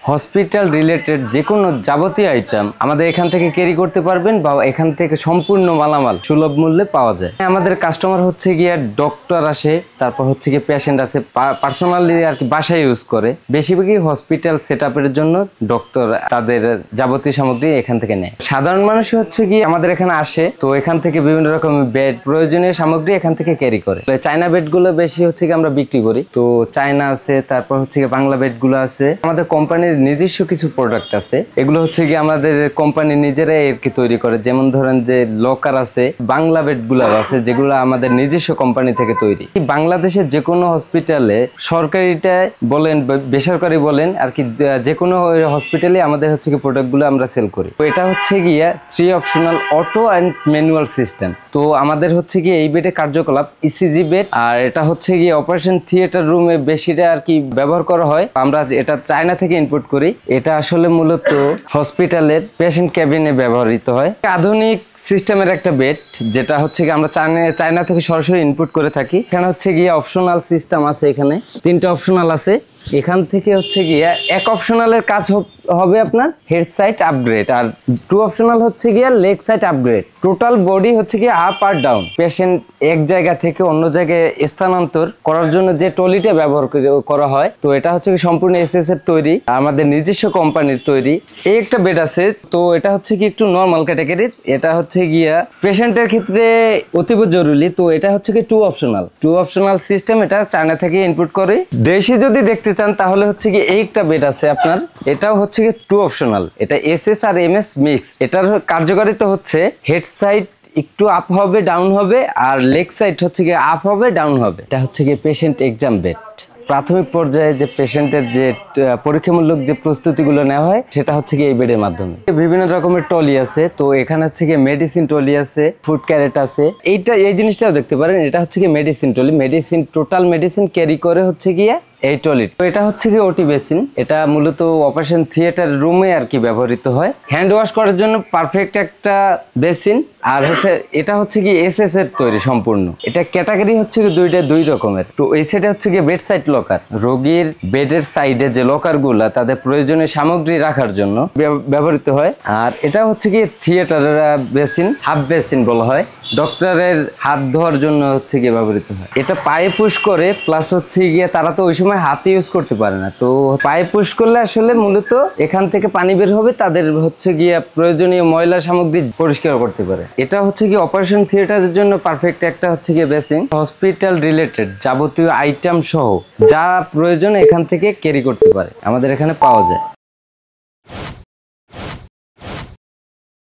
Hospital related যে কোনো যাবতীয় আইটেম আমাদের এখান থেকে ক্যারি করতে পারবেন বা এখান থেকে সম্পূর্ণ মালামাল সুলভ মূল্যে পাওয়া যায়। আমাদের কাস্টমার হচ্ছে গিয়ে ডক্টর আসে, তারপর হচ্ছে গিয়ে পেশেন্ট আছে, পার্সোনালি আর কি বাসায় ইউজ করে। বেশিরভাগই হসপিটাল সেট আপের জন্য ডক্টর তাদের যাবতীয় সামগ্রী এখান থেকে নেয়। সাধারণ মানুষ হচ্ছে গিয়ে আমাদের এখানে আসে, তো এখান থেকে বিভিন্ন রকম বেড প্রয়োজনীয় সামগ্রী এখান থেকে ক্যারি করে। চায়না বেড গুলো বেশি হচ্ছে গিয়ে আমরা বিক্রি করি, তো চায়না আছে, তারপর হচ্ছে গিয়ে বাংলা বেড গুলো আছে। আমাদের কোম্পানির নিজস্ব কিছু প্রোডাক্ট আছে, এগুলো হচ্ছে গিয়ে আমাদের কোম্পানি নিজেরাই আর কি তৈরি করে। যেমন ধরেন যে লকার আছে, বাংলা বেড গুলো আছে, যেগুলো আমাদের নিজস্ব কোম্পানি থেকে তৈরি। বাংলাদেশের যে কোনো হসপিটালে, সরকারিটা বলেন বেসরকারি বলেন আর কি, যে কোনো হসপিটালে আমাদের হচ্ছে কি প্রোডাক্ট গুলো আমরা সেল করি। তো এটা হচ্ছে গিয়া 3 optional auto and manual system. তো আমাদের হচ্ছে গিয়ে এই বেডে কার্যকলাপ ইসিজি বেড, আর এটা হচ্ছে গিয়ে অপারেশন থিয়েটার রুমে বেশিটা আর কি ব্যবহার করা হয়। আমরা এটা চায়না থেকে ইম্পোর্ট করি। এটা আসলে মূলত হসপিটালের পেশেন্ট ক্যাবিনে ব্যবহৃত হয়। আধুনিক সিস্টেমের একটা বেড, যেটা হচ্ছে গিয়ে আমরা চায়না থেকে সরাসরি ইনপুট করে থাকি। এখানে হচ্ছে গিয়ে অপশনাল সিস্টেম আছে, এখানে 3টা অপশনাল আছে। এখান থেকে হচ্ছে গিয়ে এক অপশনালের কাজ হবে আপনার হেড সাইড আপগ্রেড, আর 2 অপশনাল হচ্ছে গিয়ে leg side upgrade. Total body হচ্ছে গিয়ে আপ আর ডাউন। পেশেন্ট এক জায়গা থেকে অন্য জায়গায় স্থানান্তর করার জন্য যে ট্রলিটা ব্যবহার করা হয়, তো এটা হচ্ছে কি সম্পূর্ণ এসএস এর তৈরি, আমাদের নিজস্ব কোম্পানির তৈরি। এই একটা বেড আছে, তো এটা হচ্ছে কি একটু নরমাল ক্যাটাগরির। এটা হচ্ছে গিয়া পেশেন্টের ক্ষেত্রে অতীব জরুরি। তো এটা হচ্ছে কি 2 অপশনাল সিস্টেম, এটা চায়না থেকে ইনপুট করে। দেশি যদি দেখতে চান তাহলে হচ্ছে কি এই একটা বেড আছে আপনার, এটাও হচ্ছে কি 2 অপশনাল। এটা এসএস আর এমএস মিক্স। এটার কার্যকারিতা হচ্ছে হেড সাইড একটু আপ হবে, ডাউন হবে, আর লেগ সাইড হচ্ছে গিয়ে আপ হবে, ডাউন হবে। এটা হচ্ছে গিয়ে পেশেন্ট এক্সাম বেড। প্রাথমিক পর্যায়ে যে পেশেন্টের যে পরীক্ষামূলক যে প্রস্তুতিগুলো নেওয়া হয়, সেটা হচ্ছে কি এই বেডের মাধ্যমে। বিভিন্ন রকমের টলি আছে, তো এখানে হচ্ছে কি মেডিসিন টলি আছে, ফুড ক্যারেট আছে। এই জিনিসটাও দেখতে পারেন, এটা হচ্ছে কি medicine trolley. Total medicine carry করে হচ্ছে গিয়ে এই টলি। তো এটা হচ্ছে কি ওটি বেসিন। এটা মূলত অপারেশন থিয়েটার রুমে আর কি ব্যবহৃত হয়। হ্যান্ড ওয়াশ করার জন্য পারফেক্ট একটা বেসিন। আর হচ্ছে এটা হচ্ছে কি এসএস এর তৈরি সম্পূর্ণ। এটা ক্যাটাগরি হচ্ছে কি দুই রকমের। তো এই সাইডে হচ্ছে কি বেড সাইড লকার, রোগীর বেডের সাইডে যে লকার গুলা তাদের প্রয়োজনীয় সামগ্রী রাখার জন্য ব্যবহৃত হয়। আর এটা হচ্ছে কি থিয়েটার বেসিন, হাফ বেসিন বলা হয়। ডক্টরের হাত ধোয়ার জন্য হচ্ছে গিয়ে ব্যবহৃত হয়। এটা পায়ে পুশ করে, প্লাস হচ্ছে গিয়ে তারা তো ওই সময় হাতে ইউজ করতে পারে না, তো পায়ে পুশ করলে আসলে মূলত এখান থেকে পানি বের হবে, তাদের হচ্ছে গিয়ে প্রয়োজনীয় ময়লা সামগ্রী পরিষ্কার করতে পারে। এটা হচ্ছে কি অপারেশন থিয়েটারের জন্য পারফেক্ট একটা হচ্ছে গিয়ে বেসিন। হসপিটাল রিলেটেড যাবতীয় আইটেম সহ যা প্রয়োজন এখান থেকে ক্যারি করতে পারে, আমাদের এখানে পাওয়া যায়।